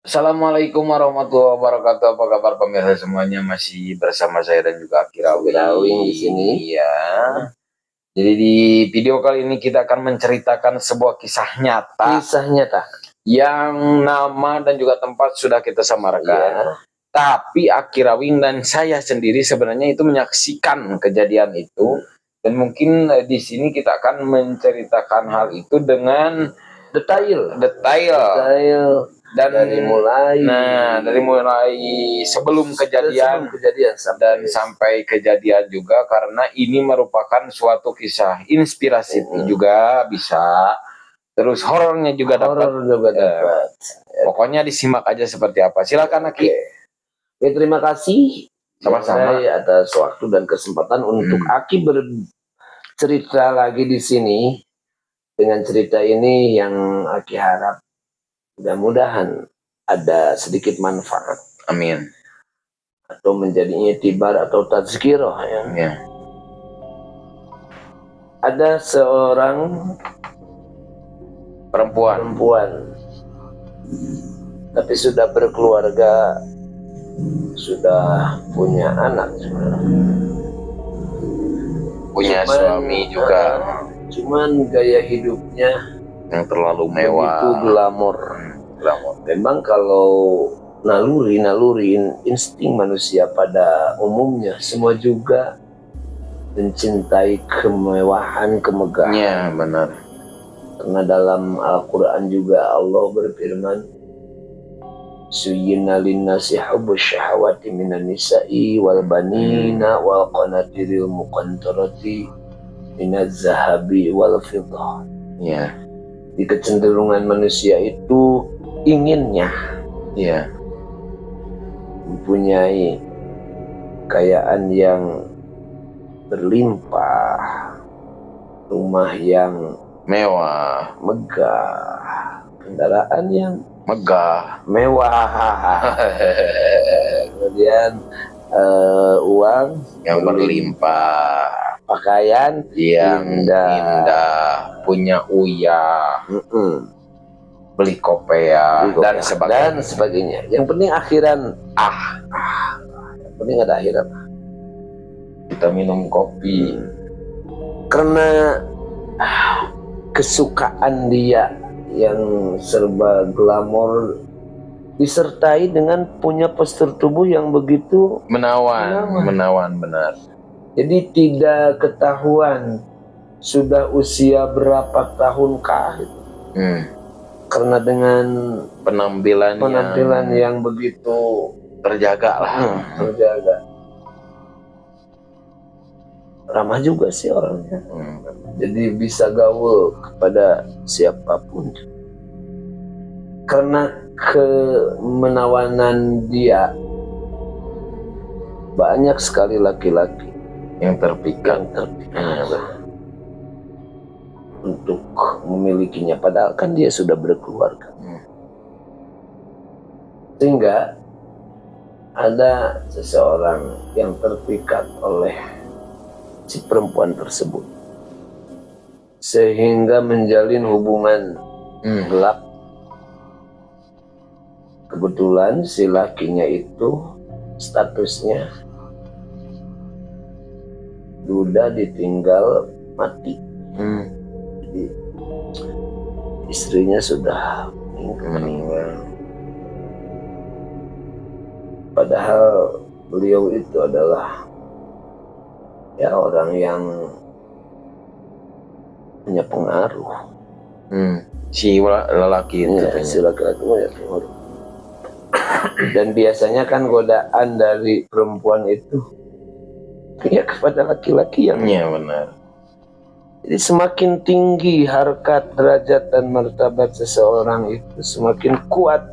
Assalamualaikum warahmatullahi wabarakatuh. Apa kabar pemirsa semuanya? Masih bersama saya dan juga Akirawing di sini. Ya. Jadi di video kali ini kita akan menceritakan sebuah kisah nyata. Kisah nyata yang nama dan juga tempat sudah kita samarkan. Ya. Tapi Akirawing dan saya sendiri sebenarnya itu menyaksikan kejadian itu. Dan mungkin di sini kita akan menceritakan hal itu dengan detail. Dan dari mulai sebelum kejadian dan sampai kejadian juga, karena ini merupakan suatu kisah inspirasi juga bisa, terus horornya juga dapat. Pokoknya disimak aja seperti apa. Silakan Aki. Oke, terima kasih sama-sama atas waktu dan kesempatan untuk Aki bercerita lagi di sini. Dengan cerita ini yang Aki harap mudah-mudahan ada sedikit manfaat. Amin. Atau menjadi itibar atau tazkirah ya. Ada seorang perempuan tapi sudah berkeluarga, sudah punya anak, punya suami juga. Cuman gaya hidupnya yang terlalu mewah, itu glamor. Memang kalau naluri insting manusia pada umumnya semua juga mencintai kemewahan, kemegahan. Ya, benar. Karena dalam Al-Quran juga Allah berfirman, Suyyina linnasi hubbus syahawati minan nisa'i wal banina wal qanatiril muqantarati minaz zahabi wal fiddah. Ya. Di kecenderungan manusia itu inginnya mempunyai kekayaan yang berlimpah, rumah yang mewah, megah, kendaraan yang megah, mewah, kemudian uang yang berlimpah, pakaian yang indah, punya uyah, beli kopea dan sebagainya. Yang penting akhiran yang penting ada akhiran. Kita minum kopi karena kesukaan dia yang serba glamor disertai dengan punya postur tubuh yang begitu menawan benar. Jadi tidak ketahuan sudah usia berapa tahunkah itu. Karena dengan penampilan yang begitu terjaga lah. Terjaga. Ramah juga sih orangnya. Jadi bisa gaul kepada siapapun. Karena kemenawanan dia, banyak sekali laki-laki yang terpikat untuk memilikinya, padahal kan dia sudah berkeluarga. Sehingga ada seseorang yang terpikat oleh si perempuan tersebut, sehingga menjalin hubungan gelap. Kebetulan si lakinya itu statusnya duda ditinggal mati. Jadi istrinya sudah meninggal. Padahal beliau itu adalah orang yang punya pengaruh. Si lelaki itu si laki-laki punya pengaruh. Dan biasanya kan godaan dari perempuan itu kepada laki-laki yang benar. Jadi semakin tinggi harkat, derajat dan martabat seseorang itu, semakin kuat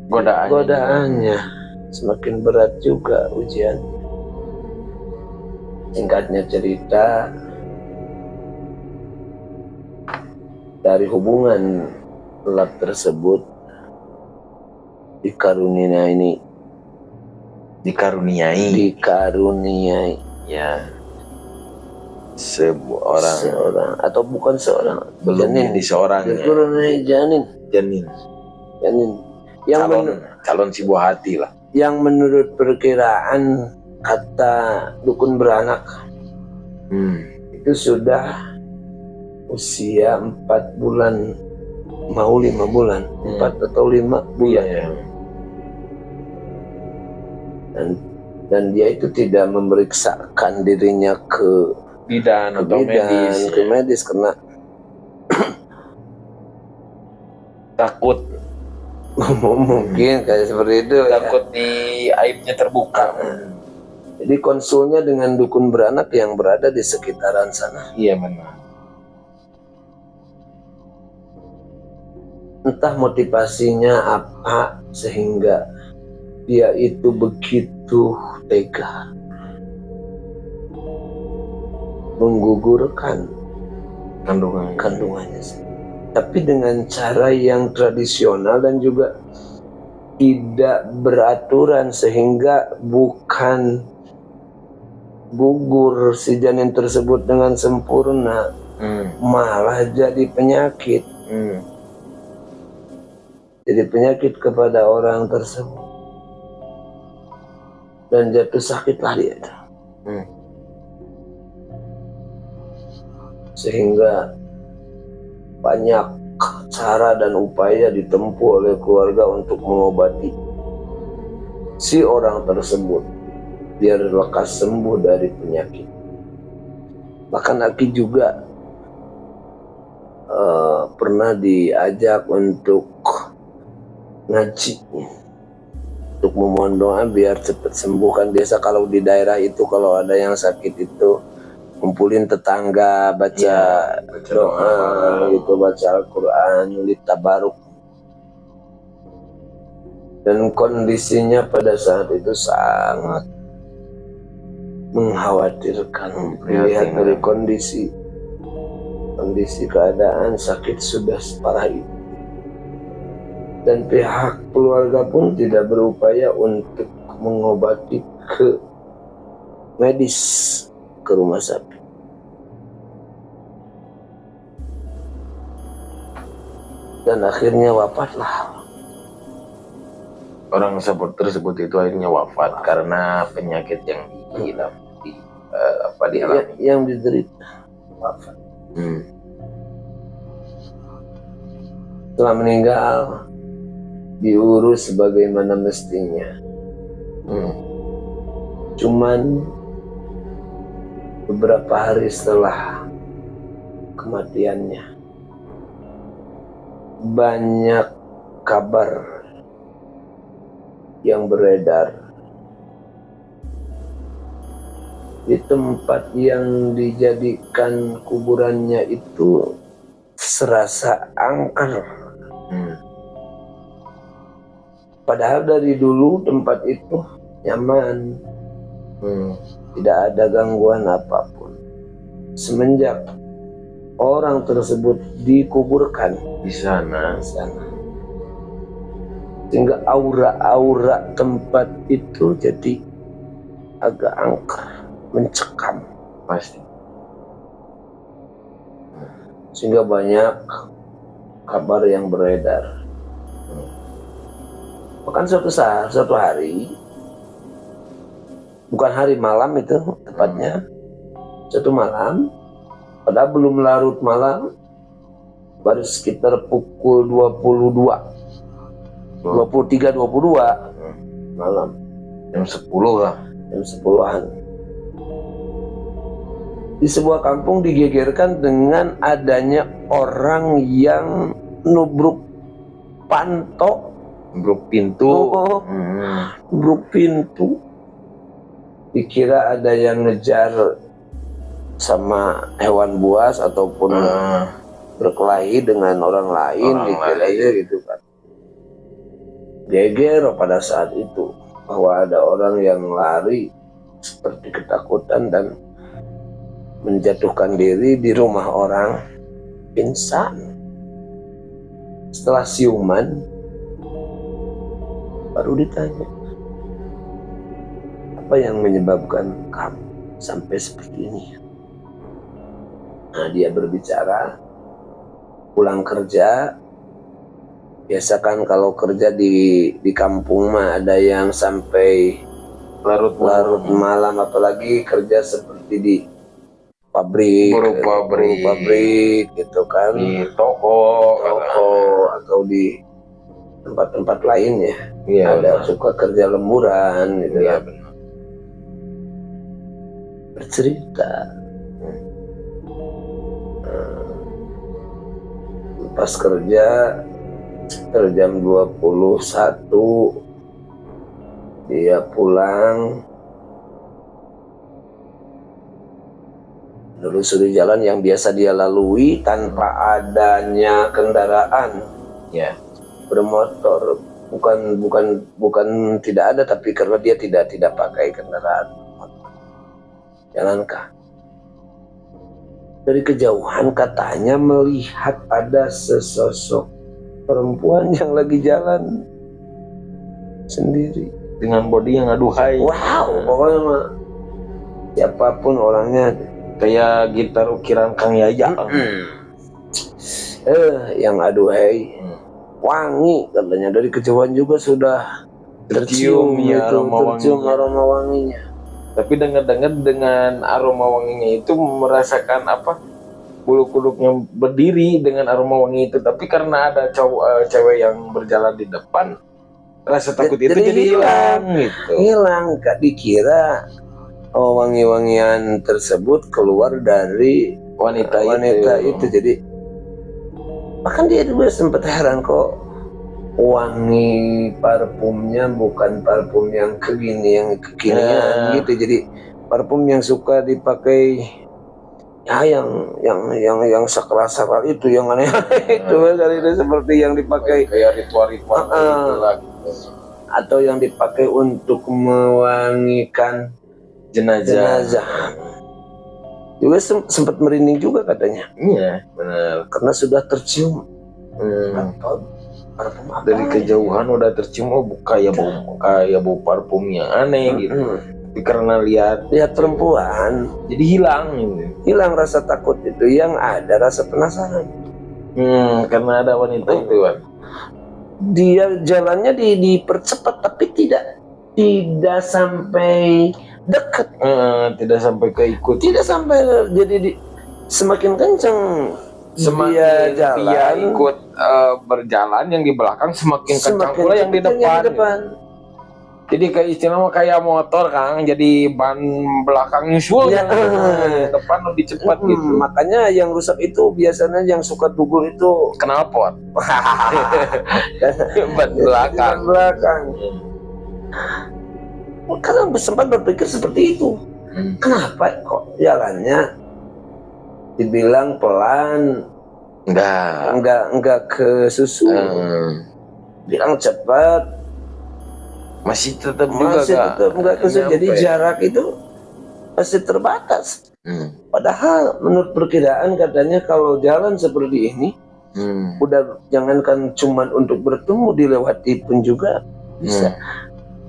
godaannya, semakin berat juga ujian. Singkatnya cerita, dari hubungan gelap tersebut dikaruniai ya seorang atau bukan seorang, belum jadi seorang janin yang calon si buah hati lah. Yang menurut perkiraan kata dukun beranak itu sudah usia 4 bulan mau 5 bulan 4 atau 5 bulan dan dia itu tidak memeriksakan dirinya ke bidan atau medis karena takut mungkin kayak seperti itu, takut di aibnya terbuka. Jadi konsulnya dengan dukun beranak yang berada di sekitaran sana. Iya benar. Entah motivasinya apa sehingga dia itu begitu tega menggugurkan kandungannya. Tapi dengan cara yang tradisional dan juga tidak beraturan sehingga bukan gugur si janin tersebut dengan sempurna, malah jadi penyakit. Jadi penyakit kepada orang tersebut dan jatuh sakitlah dia. Sehingga banyak cara dan upaya ditempuh oleh keluarga untuk mengobati si orang tersebut biar lekas sembuh dari penyakit. Bahkan Aki juga pernah diajak untuk ngaji, untuk memohon doa biar cepat sembuh. Kan biasa kalau di daerah itu kalau ada yang sakit itu kumpulin tetangga baca doa gitu, baca Al-Quran, nyulit tabaruk. Dan kondisinya pada saat itu sangat mengkhawatirkan melihat dari kondisi keadaan sakit sudah separah itu. Dan pihak keluarga pun tidak berupaya untuk mengobati ke medis, ke rumah sakit. Dan akhirnya wafatlah. Orang tersebut itu akhirnya wafat karena penyakit yang dialami. Yang diderita wafat. Setelah meninggal diurus sebagaimana mestinya. Cuman beberapa hari setelah kematiannya banyak kabar yang beredar di tempat yang dijadikan kuburannya itu serasa angker. Padahal dari dulu tempat itu nyaman, tidak ada gangguan apapun. Semenjak orang tersebut dikuburkan di sana, sehingga aura-aura tempat itu jadi agak angker, mencekam pasti. Sehingga banyak kabar yang beredar. Bahkan suatu hari, bukan hari, malam itu tepatnya, suatu malam, padahal belum larut malam, baru sekitar pukul 23-22 malam, jam 10 lah, jam 10-an. Di sebuah kampung digegerkan dengan adanya orang yang nubruk panto, nubruk pintu. Nubruk pintu. Dikira ada yang ngejar sama hewan buas ataupun berkelahi dengan orang lain, dikira aja gitu kan. Geger pada saat itu bahwa ada orang yang lari seperti ketakutan dan menjatuhkan diri di rumah orang, pingsan. Setelah siuman baru ditanya, apa yang menyebabkan kamu sampai seperti ini? Nah, dia berbicara pulang kerja Biasa kan kalau kerja di kampung mah ada yang sampai larut larut malam, apalagi kerja seperti di pabrik, buruh pabrik gitu kan, di toko atau di tempat-tempat lain ya. Iya, Ada benar. suka kerja lemburan gitu Iya, ya. benar. Bercerita pas kerja jam 21 dia pulang, menelusuri jalan yang biasa dia lalui tanpa adanya kendaraan Ya. bermotor. Bukan tidak ada, tapi karena dia tidak pakai kendaraan motor. Jalankah dari kejauhan katanya melihat ada sesosok perempuan yang lagi jalan sendiri Dengan body yang aduhai. wow, pokoknya mah siapapun orangnya Kayak gitar ukiran Kang Yaya. yang aduhai, wangi katanya, dari kejauhan juga sudah tercium ya itu, aroma tercium wanginya. aroma wanginya. Tapi dengar-dengar dengan aroma wanginya itu merasakan apa? Bulu kuduknya berdiri dengan aroma wangi itu. Tapi karena ada cewek yang berjalan di depan, rasa takut itu jadi hilang gitu. Hilang, Kak, dikira wangi-wangian tersebut keluar dari Wanita itu. Jadi bahkan dia juga sempat heran, kok wangi parfumnya bukan parfum yang kekinian gitu. Jadi parfum yang suka dipakai ya yang sakral itu, yang aneh itu kali itu, seperti yang dipakai kayak ritual-ritual gitu lah. Atau yang dipakai untuk mewangikan jenazah. Juga sempat merinding juga katanya. Iya, benar. Karena sudah tercium parfum apa dari kejauhan udah tercium, kayak bau parfum yang aneh gitu. Tapi karena lihat perempuan jadi hilang gitu. Hilang rasa takut itu, yang ada rasa penasaran. Karena ada wanita itu kan. Dia jalannya dipercepat, tapi tidak sampai dekat. Tidak sampai keikut. Tidak sampai, jadi semakin kencang Semakin dia ikut berjalan, yang di belakang semakin kencang pula yang di depan. Jadi kayak istilahnya kayak motor Kang, jadi ban belakang nyusul yang depan lebih cepat gitu. Makanya yang rusak itu biasanya yang suka dugul itu knalpot. Ban belakang. Karena sempat berpikir seperti itu. Kenapa kok jalannya dibilang pelan, enggak ke susu, bilang cepat, masih tetap enggak ke susu. Jadi jarak itu masih terbatas. Padahal menurut perkiraan katanya kalau jalan seperti ini, udah jangankan cuman untuk bertemu, dilewati pun juga bisa.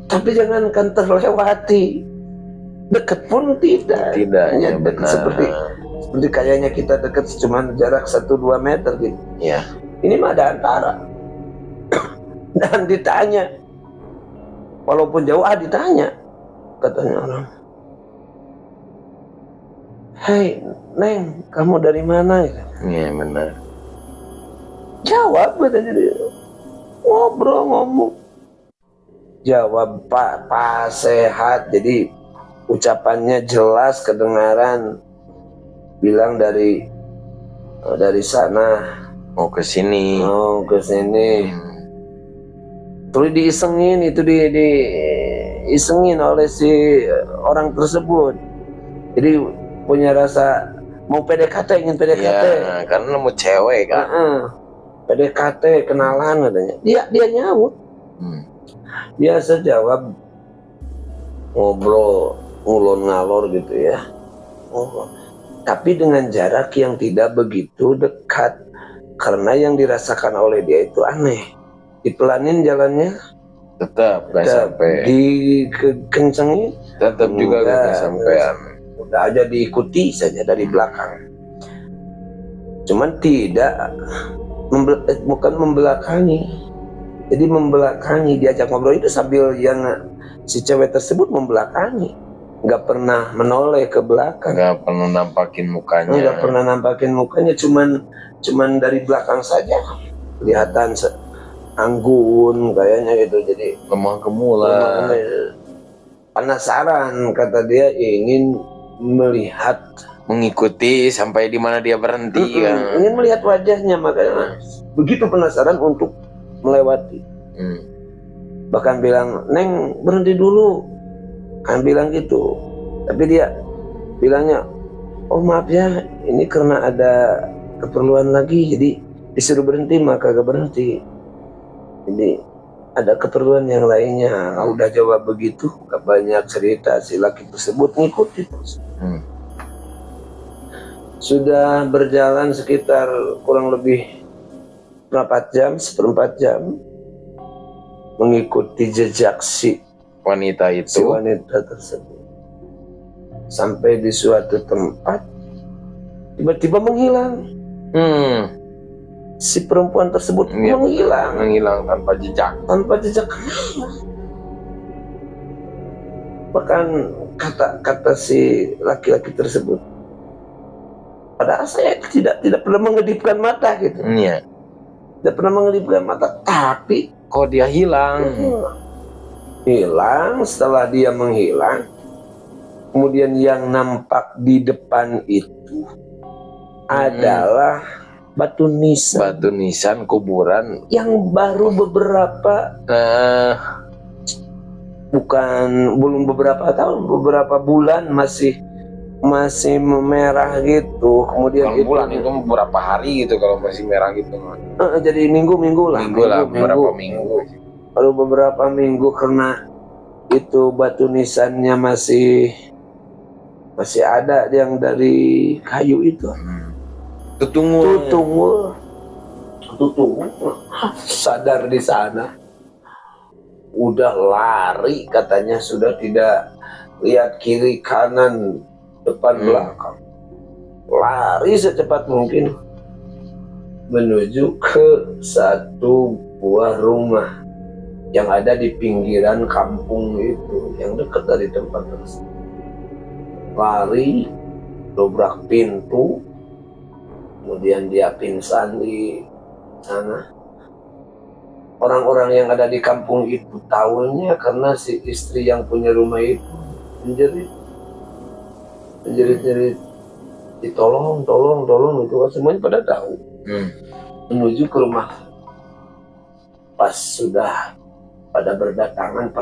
Tapi jangankan terlewati, dekat pun tidak. Ya, benar. Seperti kayaknya kita dekat cuma jarak 1-2 meter gitu. Ya. Ini mah ada antara. Dan ditanya, walaupun jauh ditanya, katanya orang, "Hei Neng, kamu dari mana?" Iya, benar. Jawab katanya dia. Ngomong. Jawab Pak sehat. Jadi ucapannya jelas kedengaran. Bilang dari sana mau ke sini. Terus diisengin itu, diisengin oleh si orang tersebut. Jadi punya rasa mau PDKT, ingin PDKT. Ya, karena mau cewek kan. PDKT, kenalan katanya. Dia nyaut. Biasa jawab, ngobrol ngulon ngalor gitu ya. Tapi dengan jarak yang tidak begitu dekat, karena yang dirasakan oleh dia itu aneh. Dipelanin jalannya, tetap gak sampai. Dikencengin, tetap juga gak sampai. Udah aja diikuti saja dari belakang. Cuman tidak bukan membelakangi, Jadi membelakangi, diajak ngobrol itu sambil yang si cewek tersebut membelakangi, nggak pernah menoleh ke belakang, nggak pernah nampakin mukanya. nggak pernah nampakin mukanya, cuman dari belakang saja kelihatan anggun kayaknya gitu. Jadi lemah gemulai. Penasaran, kata dia, ingin melihat, Mengikuti sampai di mana dia berhenti kan. ingin melihat wajahnya, makanya begitu penasaran untuk melewati. Bahkan bilang, "Neng, berhenti dulu," kan bilang gitu. Tapi dia bilangnya, "Oh maaf ya, ini karena ada keperluan lagi, jadi disuruh berhenti maka gak berhenti. Jadi ada keperluan yang lainnya." Udah jawab begitu, gak banyak cerita, si laki tersebut ngikuti terus. Sudah berjalan sekitar kurang lebih berapa jam, 1/4 jam, mengikuti jejak si Wanita itu. wanita tersebut. Sampai di suatu tempat, tiba-tiba menghilang. Si perempuan tersebut menghilang tanpa jejak. Bahkan kata si laki-laki tersebut, padahal saya tidak pernah mengedipkan mata gitu. Iya. Tidak pernah mengedipkan mata, tapi Kok dia hilang? Hilang. Setelah dia menghilang, kemudian yang nampak di depan itu adalah batu nisan kuburan yang baru beberapa belum beberapa tahun, beberapa bulan masih memerah gitu. Kemudian bulan itu beberapa hari gitu kalau masih merah gitu. Jadi minggu lah, beberapa minggu. Lalu beberapa minggu karena itu batu nisannya masih ada yang dari kayu itu. Tutungu sadar di sana, udah lari katanya, sudah tidak lihat kiri kanan depan belakang, lari secepat mungkin menuju ke satu buah rumah yang ada di pinggiran kampung itu yang dekat dari tempat tersebut. Lari, dobrak pintu, kemudian dia pingsan di sana. Orang-orang yang ada di kampung itu tahunya karena si istri yang punya rumah itu menjerit, tolong itu semuanya pada tahu. Menuju ke rumah. Pas sudah pada berdatangan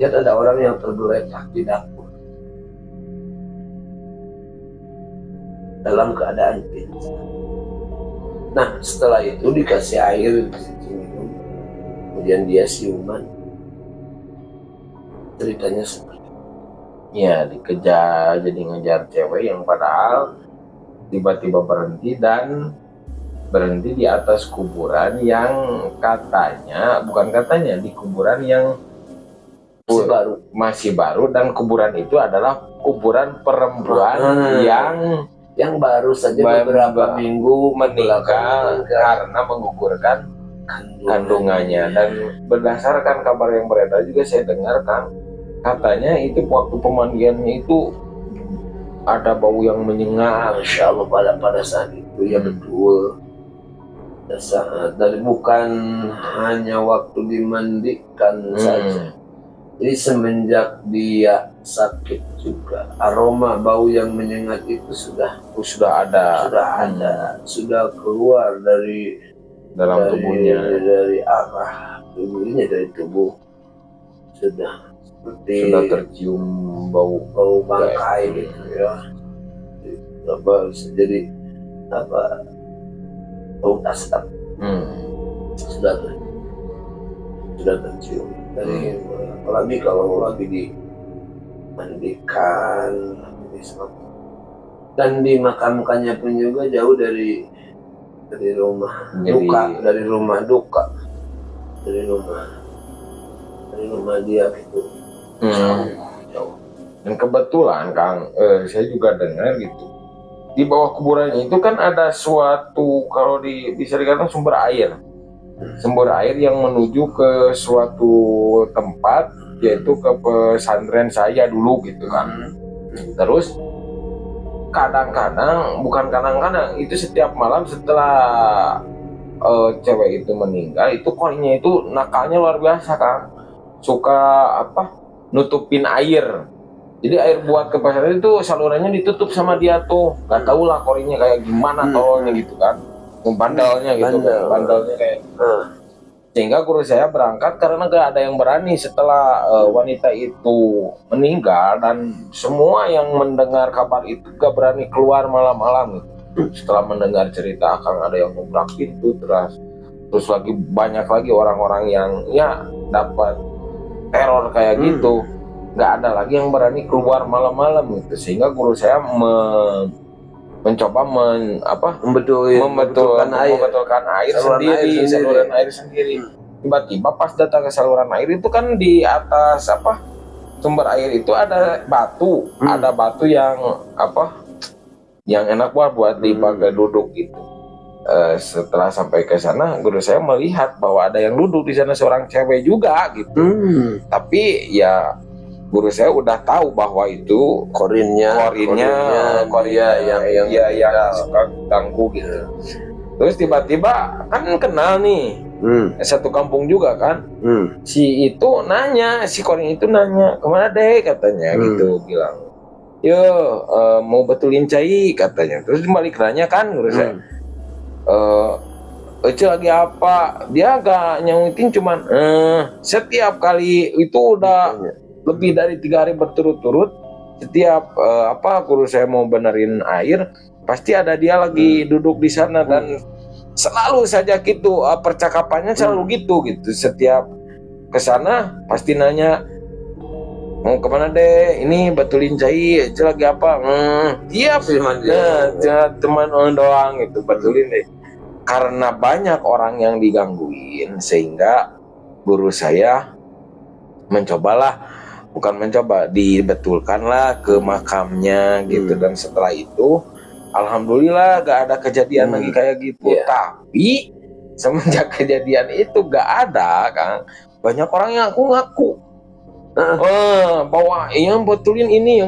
lihat ada orang yang tergeletak di dapur dalam keadaan pingsan. Nah, setelah itu dikasih air, minum, kemudian dia siuman. Ceritanya seperti itu. Ya, dikejar, jadi ngejar cewek yang padahal tiba-tiba berhenti di atas kuburan yang di kuburan yang masih baru, dan kuburan itu adalah kuburan perempuan yang baru saja beberapa minggu meninggal karena menggugurkan kandungannya. Dan berdasarkan kabar yang beredar juga saya dengar kan, katanya itu waktu pemandiannya itu ada bau yang menyengat. Insya Allah pada saat itu ya betul. Saat dari bukan hanya waktu dimandikan saja. Jadi semenjak dia sakit juga, aroma bau yang menyengat itu sudah keluar dari dalam tubuhnya, dari arah tubuhnya, dari tubuh sudah tercium bau bangkai gitu ya. Jadi bau asap sudah tercium. Dari apalagi kalau lagi dimandikan, dan dimakamkannya pun juga jauh dari rumah duka, dari rumah dia gitu. Jauh. Dan kebetulan Kang, saya juga dengar gitu, di bawah kuburan itu kan ada suatu, kalau bisa dikatakan sumber air. sumber air yang menuju ke suatu tempat, yaitu ke pesantren saya dulu gitu kan. Terus kadang-kadang, bukan kadang-kadang, itu setiap malam setelah cewek itu meninggal, itu korinya itu nakalnya luar biasa kan, suka nutupin air. Jadi air buat ke pesantren itu salurannya ditutup sama dia tuh, nggak tahu lah korinya kayak gimana tololnya gitu kan, bandalnya gitu kan, bandalnya kayak. Sehingga guru saya berangkat karena gak ada yang berani setelah wanita itu meninggal, dan semua yang mendengar kabar itu gak berani keluar malam-malam gitu. Setelah mendengar cerita akan ada yang ngebrak pintu, terus lagi banyak lagi orang-orang yang ya dapat teror kayak gitu, nggak ada lagi yang berani keluar malam-malam gitu. Sehingga guru saya mencoba membetulkan air sendiri, saluran air sendiri. Tiba-tiba pas datang ke saluran air itu kan di atas sumber air itu ada batu, ada batu yang yang enak buat dipakai duduk gitu. Setelah sampai ke sana, guru saya melihat bahwa ada yang duduk di sana, seorang cewek juga gitu. Tapi ya guru saya udah tahu bahwa itu korinnya yang suka ganggu gitu. Terus tiba-tiba kan kenal nih, satu kampung juga kan. Si itu nanya, si korin itu nanya, kemana deh katanya gitu, bilang, yo mau betulin cai katanya. Terus balik nanya kan guru saya, Ece lagi apa? Dia agak nyautin cuman setiap kali itu udah lebih dari 3 hari berturut-turut, setiap guru saya mau benerin air, pasti ada dia lagi duduk di sana, dan selalu saja gitu percakapannya selalu gitu. Setiap kesana pasti nanya, mau kemana deh? Ini betulin cai, itu lagi apa? Tiap teman doang itu betulin deh. Karena banyak orang yang digangguin, sehingga guru saya dibetulkanlah ke makamnya gitu. Dan setelah itu alhamdulillah gak ada kejadian lagi kayak gitu. Tapi semenjak kejadian itu gak ada kan, banyak orang yang ngaku bahwa yang betulin ini,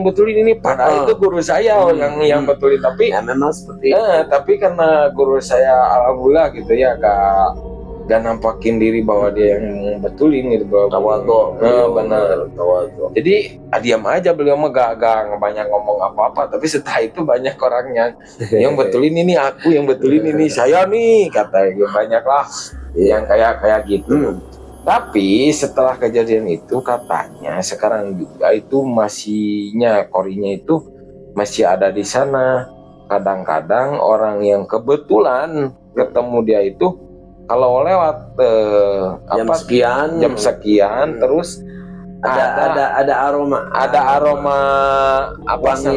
padahal itu guru saya yang betulin. Tapi ya memang seperti itu. Tapi karena guru saya alhamdulillah gitu ya, gak nampakin diri bahwa dia yang betulin gitu, tawadhu. Benar, tawadhu. Jadi diam aja, beliau mah gak banyak ngomong apa-apa. Tapi setelah itu banyak orang yang betulin ini aku, yang betulin ini saya nih, katanya banyak lah yang kayak gitu. Tapi setelah kejadian itu katanya sekarang juga itu korinya itu masih ada di sana. Kadang-kadang orang yang kebetulan ketemu dia itu kalau lewat jam sekian terus ada aroma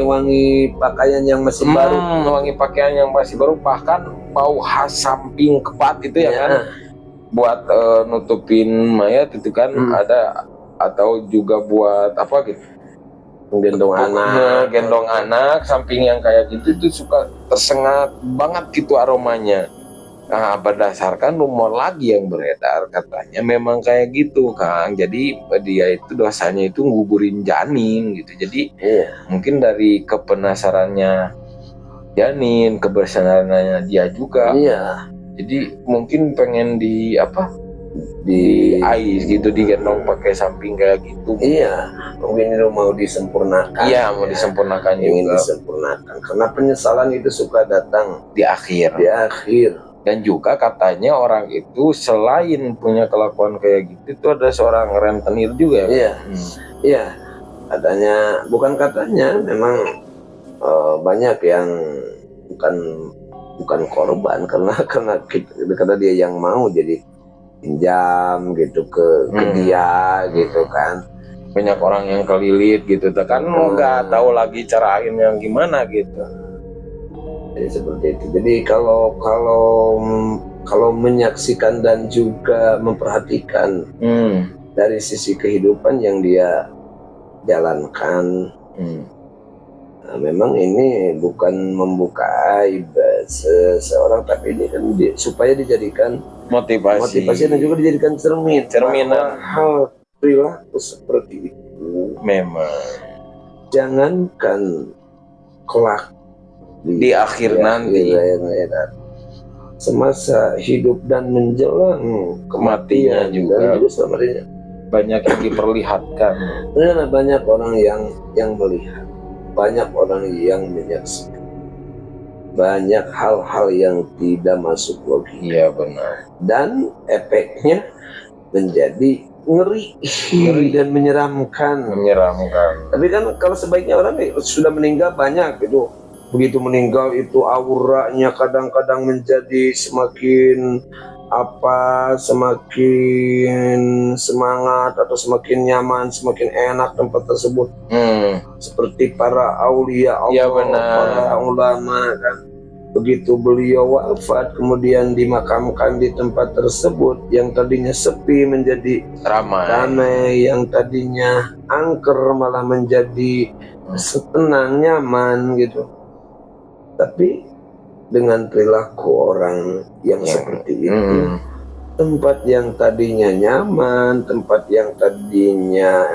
wangi pakaian yang masih baru, bahkan bau khas samping kepat itu ya kan, buat nutupin mayat itu kan ada, atau juga buat gitu, gendong anak samping yang kayak gitu, itu suka tersengat banget gitu aromanya. Nah, berdasarkan rumor lagi yang beredar, katanya memang kayak gitu Kang. Jadi dia itu dosanya itu nguburin janin gitu. Jadi mungkin dari kepenasarannya janin, kebersarannya dia juga. Jadi mungkin pengen di ais gitu, digendong pakai samping kayak gitu. Mungkin itu mau disempurnakan. Mau disempurnakan ingin juga. disempurnakan. Karena penyesalan itu suka datang di akhir. Dan juga katanya orang itu selain punya kelakuan kayak gitu, itu ada seorang rentenir juga ya. Adanya, bukan katanya, memang banyak yang bukan korban karena dia yang mau jadi pinjam gitu ke dia gitu kan. Banyak orang yang kelilit gitu kan, nggak tahu lagi cara akhirnya gimana gitu. Jadi seperti itu. Jadi kalau menyaksikan dan juga memperhatikan dari sisi kehidupan yang dia jalankan, nah, memang ini bukan membuka aib seseorang, tapi ini kan supaya dijadikan Motivasi. dan juga dijadikan Cerminan. hal perilaku seperti itu Memang jangankan kelak di akhir nanti, semasa hidup dan menjelang kematian juga sebenarnya banyak yang diperlihatkan. banyak orang yang melihat, banyak orang yang menyaksikan, banyak hal-hal yang tidak masuk logika. Iya benar. Dan efeknya menjadi ngeri dan menyeramkan. Tapi kan kalau sebaiknya orang sudah meninggal banyak itu. Begitu meninggal itu auranya kadang-kadang menjadi semakin semakin semangat atau semakin nyaman, semakin enak tempat tersebut. Seperti para aulia Allah, para ulama kan. Begitu beliau wafat kemudian dimakamkan di tempat tersebut, yang tadinya sepi menjadi ramai, yang tadinya angker malah menjadi tenang, nyaman gitu. Tapi dengan perilaku orang yang seperti itu, tempat yang tadinya nyaman, tempat yang tadinya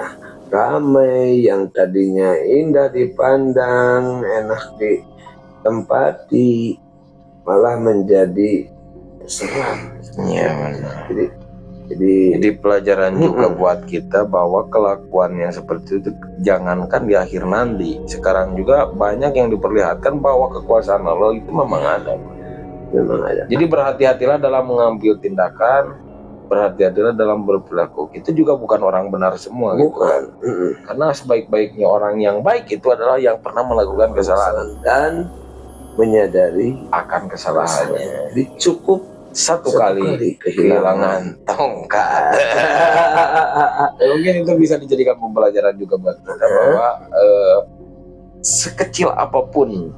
ramai, yang tadinya indah dipandang, enak ditempati, malah menjadi seram. Iya benar. Jadi pelajaran juga buat kita bahwa kelakuan yang seperti itu jangankan di akhir nanti, sekarang juga banyak yang diperlihatkan bahwa kekuasaan Allah itu memang ada. Jadi berhati-hatilah dalam mengambil tindakan, berhati-hatilah dalam berperilaku. Kita juga bukan orang benar semua, bukan. Karena sebaik-baiknya orang yang baik itu adalah yang pernah melakukan kesalahan dan menyadari akan kesalahannya. Jadi cukup satu kali kehilangan tongkat. Mungkin itu bisa dijadikan pembelajaran juga buat kita bahwa sekecil apapun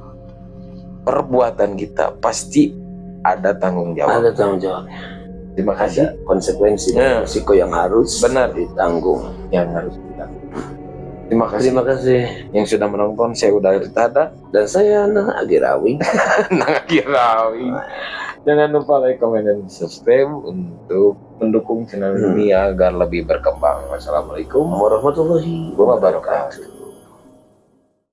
perbuatan kita pasti ada tanggung jawab. Ada tanggung jawabnya. Terima kasih. Ada konsekuensi dan risiko yang harus ditanggung. Terima kasih yang sudah menonton. Saya Uda Tada dan saya Nang Agirawing. Jangan lupa like, comment, dan subscribe untuk mendukung channel ini agar lebih berkembang. Wassalamualaikum warahmatullahi wabarakatuh.